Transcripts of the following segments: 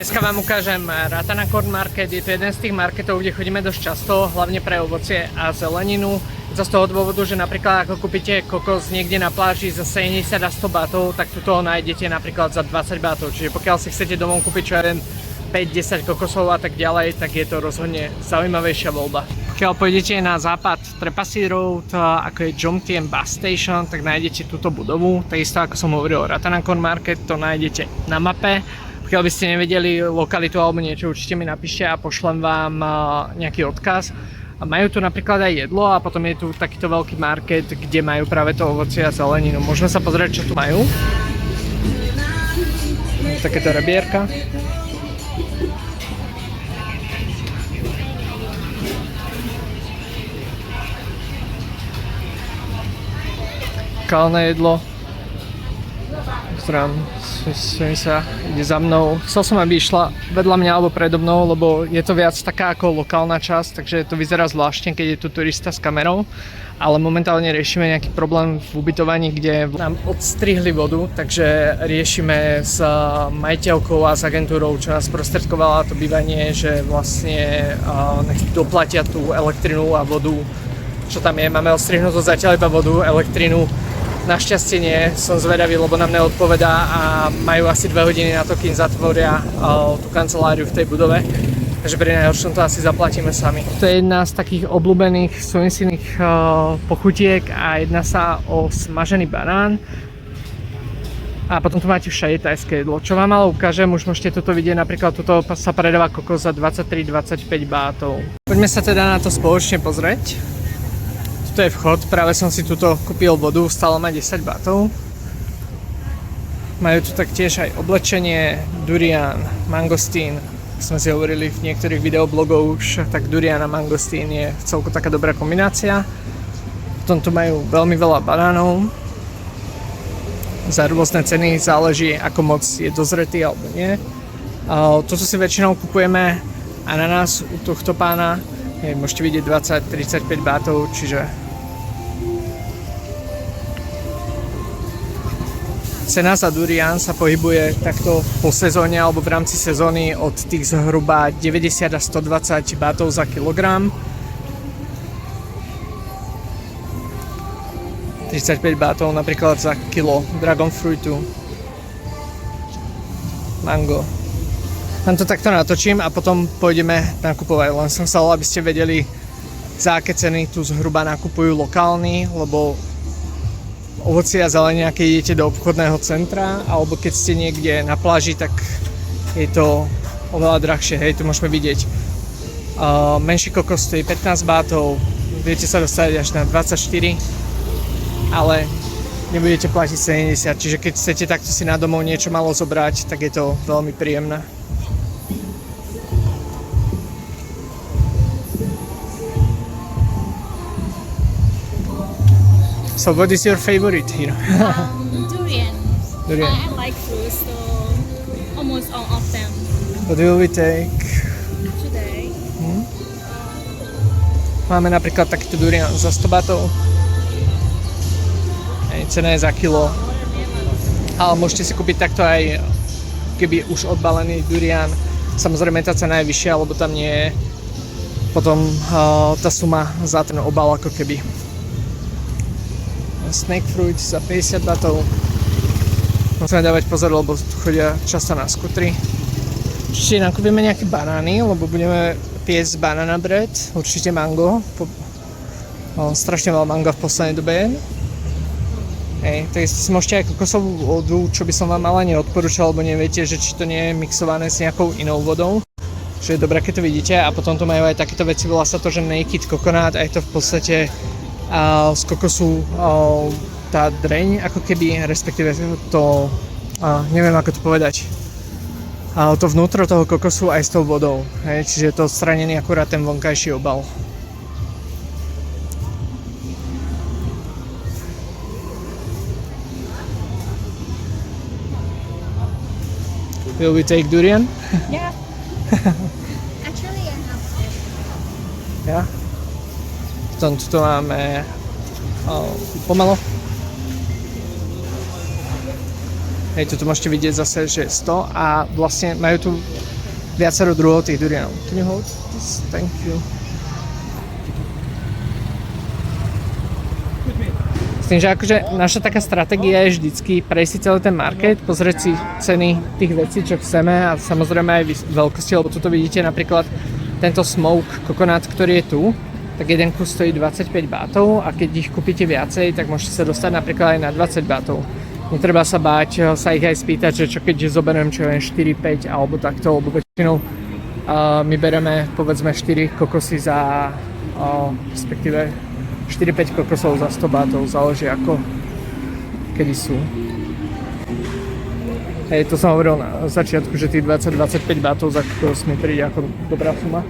Dneska vám ukážem Ratana Corn Market, je to jeden z tých marketov, kde chodíme dosť často, hlavne pre ovocie a zeleninu. To z toho dôvodu, že napríklad ako kúpite kokos niekde na pláži za 70 a 100 bátov, tak tu toho nájdete napríklad za 20 bátov. Čiže pokiaľ si chcete domov kúpiť čo jeden 5-10 kokosov a tak ďalej, tak je to rozhodne zaujímavejšia voľba. Pokiaľ pôjdete na západ Trepassey Road, ako je Jomtien Bus Station, tak nájdete túto budovu. Takisto ako som hovoril, Ratana Corn Market, to nájdete na mape. Pokiaľ by ste nevedeli lokalitu alebo niečo, určite mi napíšte a pošlem vám nejaký odkaz. A majú tu napríklad aj jedlo a potom je tu takýto veľký market, kde majú práve to ovocie a zeleninu. Môžeme sa pozrieť, čo tu majú. Takéto rebierka. Lokálne jedlo. Pozrám, sa ide za mnou. Chcel som, aby išla vedľa mňa alebo predo mnou, lebo je to viac taká ako lokálna časť, takže to vyzerá zvláštne, keď je tu turista s kamerou. Ale momentálne riešime nejaký problém v ubytovaní, kde nám odstrihli vodu, takže riešime s majiteľkou a s agentúrou, čo nás sprostredkovala to bývanie, že vlastne nech doplatia tú elektrinu a vodu, čo tam je. Máme odstrihnutú zatiaľ iba vodu, elektrinu. Našťastie nie, som zvedavý, lebo nám neodpovedá a majú asi 2 hodiny na to, kým zatvoria tú kanceláriu v tej budove. Takže pri najhoršom to asi zaplatíme sami. To je jedna z takých obľúbených slovenských pochutiek a jedná sa o smažený banán. A potom tu máte všade tajské jedlo. Čo vám ale ukážem, už môžete toto vidieť, napríklad toto sa predáva kokos za 23-25 bátov. Poďme sa teda na to spoločne pozrieť. Tuto je vchod, práve som si tuto kúpil vodu, stále má 10 bátov. Majú tu taktiež aj oblečenie, durian, mangostín. Sme si hovorili v niektorých videoblogoch už, tak durian a mangostín je celku taká dobrá kombinácia. Potom tu majú veľmi veľa banánov. Za rôzne ceny záleží, ako moc je dozretý alebo nie. Toto si väčšinou kupujeme ananás u tohto pána. Môžete vidieť 20-35 bátov, čiže cena za durian sa pohybuje takto po sezóne alebo v rámci sezóny od tých zhruba 90 a 120 bátov za kilogram. 35 bátov napríklad za kilo dragon fruitu, mango. Tam to takto natočím a potom pôjdeme nakupovať. Len som chcel, aby ste vedeli, za aké ceny tu zhruba nakupujú lokálni, lebo ovocie a zelenina, keď idete do obchodného centra alebo keď ste niekde na pláži, tak je to oveľa drahšie. Hej, tu môžeme vidieť. Menší kokos stojí 15 bátov, viete sa dostať až na 24, ale nebudete platiť 70, čiže keď chcete takto si na domov niečo malo zobrať, tak je to veľmi príjemné. So what is your favorite here? Durian. Durian. I like fruits, so almost all of them What will we take? today. Máme napríklad takýto durian za 100 batov. Cena je za kilo. Ale môžete si kúpiť takto aj keby už odbalený durian. Samozrejme tá cena je vyššia, lebo tam nie je potom tá suma za ten obal ako keby. Snake fruit za 50 batov. Musíme dávať pozor, lebo tu chodia často na skutri. Určite nakúpime nejaké banány, lebo budeme piesť banana bread. Určite mango. Strašne veľa mango v poslednej dobe je. Takisto si môžete aj kokosovú vodu, čo by som vám ale neodporúčal, lebo neviete, že či to nie je mixované s nejakou inou vodou. Čo je dobré, keď to vidíte. A potom tu majú aj takéto veci, volá sa to, že naked coconut. Aj to v podstate z kokosu tá dreň, ako keby, respektíve to, neviem ako to povedať, to vnútro toho kokosu aj s tou vodou, hej, čiže je to odstranený akurát ten vonkajší obal. Will we take durian? Yeah. Actually, I have. Ja? Potom tu máme pomelo. Hej, toto môžete vidieť zase, že je 100 a vlastne majú tu viacero druhov tých durianov. Can you hold this? Thank you. S tým, že akože naša taká stratégia je vždycky prejsť si celý ten market, pozrieť si ceny tých vecí, čo chceme a samozrejme aj veľkosti, lebo tuto vidíte napríklad tento smoke kokonát, ktorý je tu, tak jeden kus stojí 25 bátov a keď ich kúpite viacej, tak môžete sa dostať napríklad aj na 20 bátov. Netreba sa báť sa ich aj spýtať, že čo keď zoberiem čo len 4, 5 alebo takto, lebo väčšinou my bereme povedzme 4 kokosy za, respektíve 4-5 kokosov za 100 bátov, záleží ako kedy sú. Hej, to som hovoril na začiatku, že tých 20-25 bátov za kokos mi príde ako dobrá suma.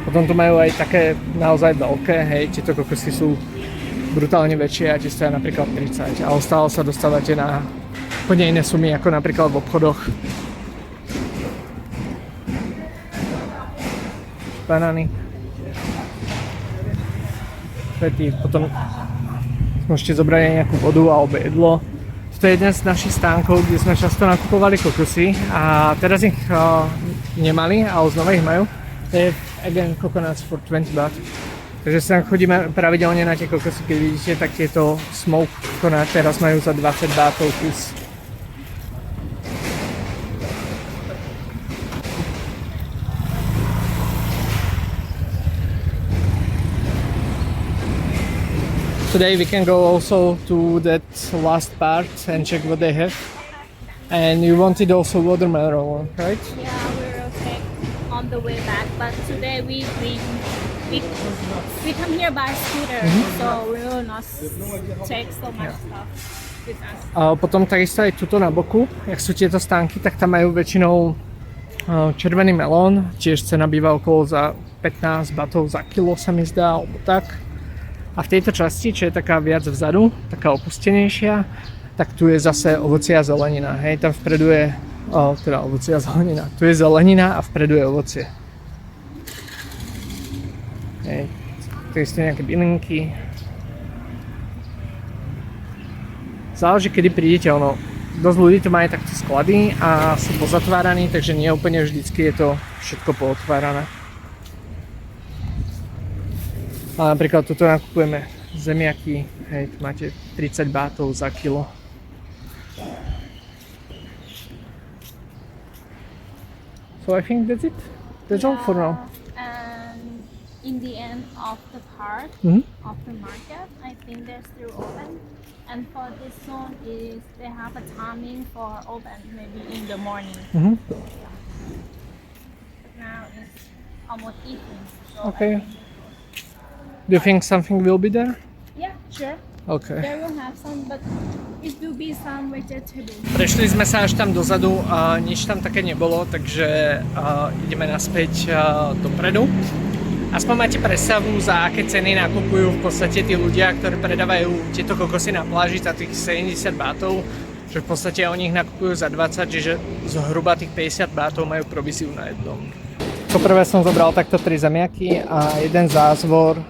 Potom tu majú aj také naozaj veľké, hej, tieto kokosy sú brutálne väčšie a tie stoja napríklad 30, ale stále sa dostávate na úplne iné sumy ako napríklad v obchodoch. Banány. Potom môžete zobrať aj nejakú vodu alebo jedlo. To je jeden z našich stánkov, kde sme často nakupovali kokosy a teraz ich nemali, ale znova ich majú. To je again coconuts for 20 baht. Takže sa chodíme pravidelne na tie kokosy, keď vidíte, tak tieto smoke coconut teraz majú za 20 bátov kus. Today we can go also to that last part and check what they have. And you wanted also watermelon, right? Yeah, we will take on the way back, but today we come here by scooter, so we will not take so much stuff with us. A potom takisto aj tuto na boku, jak sú tieto stánky, tak tam majú väčšinou červený melón, tiež cena býva okolo za 15 batov za kilo sa mi zdá, alebo tak. A v tejto časti, čo je taká viac vzadu, taká opustenejšia, tak tu je zase ovocie a zelenina. Hej, tam vpredu je, teda ovocie a zelenina. Tu je zelenina a vpredu je ovocie. Hej, tu sú nejaké bylinky. Záleží, kedy prídete, dosť ľudí tu majú takto sklady a sú pozatváraní, takže nie úplne vždycky je to všetko pootvárané. Ale napríklad tuto nakupujeme zemiaky, hej, tu máte 30 bátov za kilo. So I think that's it. That's all for now. And in the end of the part of the market, I think they're still open. And for this zone is they have a timing for open, maybe in the morning. But now it's almost evening. So Okay. Do you think something will be there? Yeah, sure. Okay. They will have some, but it will be some vegetable. Prešli sme sa až tam dozadu a nič tam také nebolo, takže ideme naspäť dopredu. Aspoň máte predstavu, za aké ceny nakupujú v podstate tí ľudia, ktorí predávajú tieto kokosy na pláži za tých 70 bátov, že v podstate oni ich nakupujú za 20, čiže zhruba tých 50 bátov majú províziu na jednom. Poprvé som zobral takto 3 zemiaky a jeden zázvor.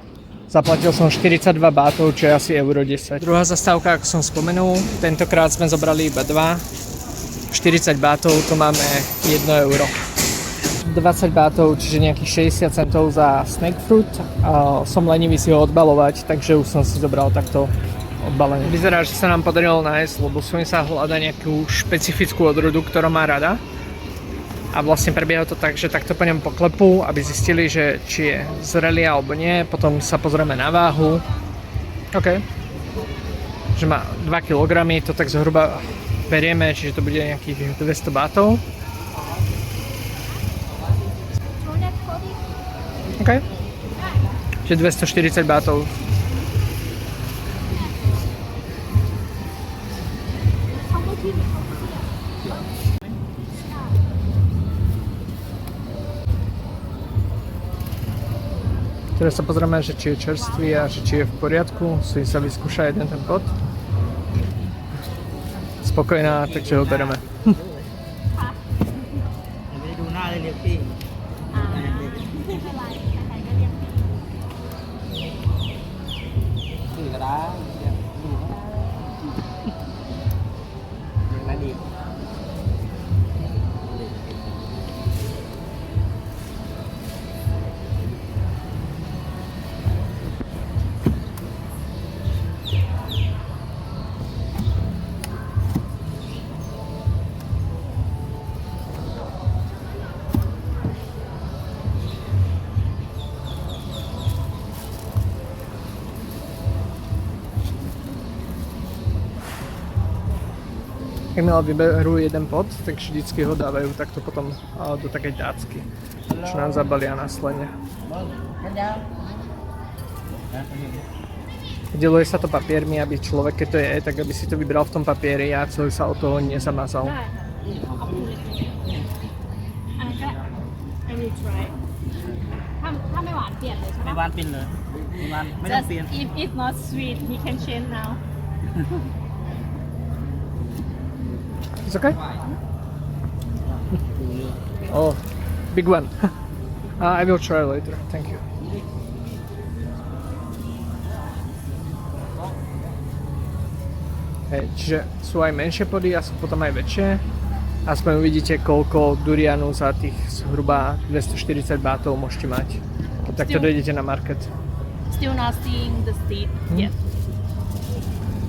Zaplatil som 42 bátov, čo je asi euro 10. Druhá zastávka, ako som spomenul, tentokrát sme zobrali iba 2. 40 bátov, to máme 1 euro. 20 bátov, čiže nejakých 60 centov za snake fruit. Som lenivý si ho odbalovať, takže už som si zobral takto odbalenie. Vyzerá, že sa nám podarilo nájsť, lebo som sa hľada nejakú špecifickú odrodu, ktorú má rada. A vlastne prebieha to tak, že takto po ňom poklepú, aby zistili, že či je zrelý alebo nie. Potom sa pozrieme na váhu. OK. Že má 2 kg, to tak zhruba berieme, čiže to bude nejakých 200 bátov. OK. Čiže 240 bátov. Teraz sa pozrieme, že či je čerstvý a že či je v poriadku. Si sa vyskúša jeden ten pot. Spokojná, takže ho bereme. ดูหน้าเลยเรียกพี่ สื่อก็ได้เรียกดูก็ได้เรียกนั่นอีก Jakmile vyberú jeden pod, tak vždycky ho dávajú takto potom do takej tácky, čo nám zabalia následne. Deluje sa to papiermi, aby človek, keď to je, tak aby si to vybral v tom papieri a celý sa od toho nezamazal. ได้ค่ะขอบคุณเลยอันนั้นก็ I will try ถ้าไม่หวานเปลี่ยนเลยใช่ ไม่ ปะ หวานเป็นเลยไม่หวานไม่ต้อง Just เปลี่ยน if it's not sweet he can change now It's okay? Oh, big one. I will try later. Thank you. Hej, čiže sú aj menšie pody a sú potom aj väčšie. Aspoň uvidíte, koľko durianu za tých zhruba 240 bátov môžete mať. Keď takto dojdete na market. still not seeing the seed yet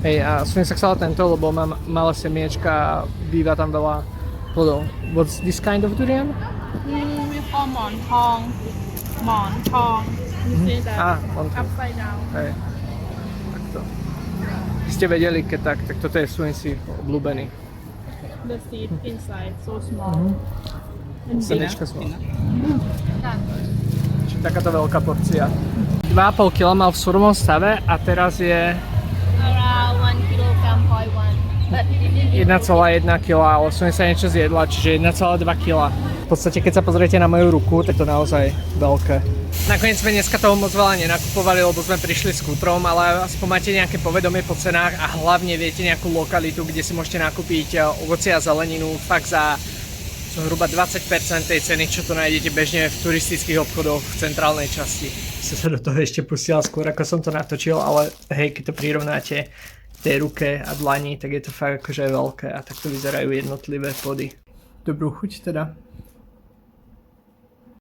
Hej, a som sa chcela tento, lebo mám malé semiečka a býva tam veľa plodov. What's this kind of durian? we call หมอนทองหมอนทอง you see that upside down Hej, takto. Keď ste vedeli, keď tak toto je Swansea obľúbený. the seed inside so small and big Semiečka sú. Čiže takáto veľká porcia. 2,5 kg mal v surovom stave a teraz je around 1 kilogram 0.1 but it 1,1 kg, ale som sa niečo zjedla, čiže 1,2 kg. V podstate, keď sa pozriete na moju ruku, tak to naozaj veľké. Nakoniec sme dneska toho moc veľa nenakupovali, lebo sme prišli s kútrom, ale aspoň máte nejaké povedomie po cenách a hlavne viete nejakú lokalitu, kde si môžete nakúpiť ovocie a zeleninu fakt za zhruba 20% tej ceny, čo to nájdete bežne v turistických obchodoch v centrálnej časti. Som sa do toho ešte pustila skôr, ako som to natočil, ale hej, keď to prirovnáte tej ruke a dlani, tak je to fakt akože veľké a takto vyzerajú jednotlivé pody. Dobrú chuť teda.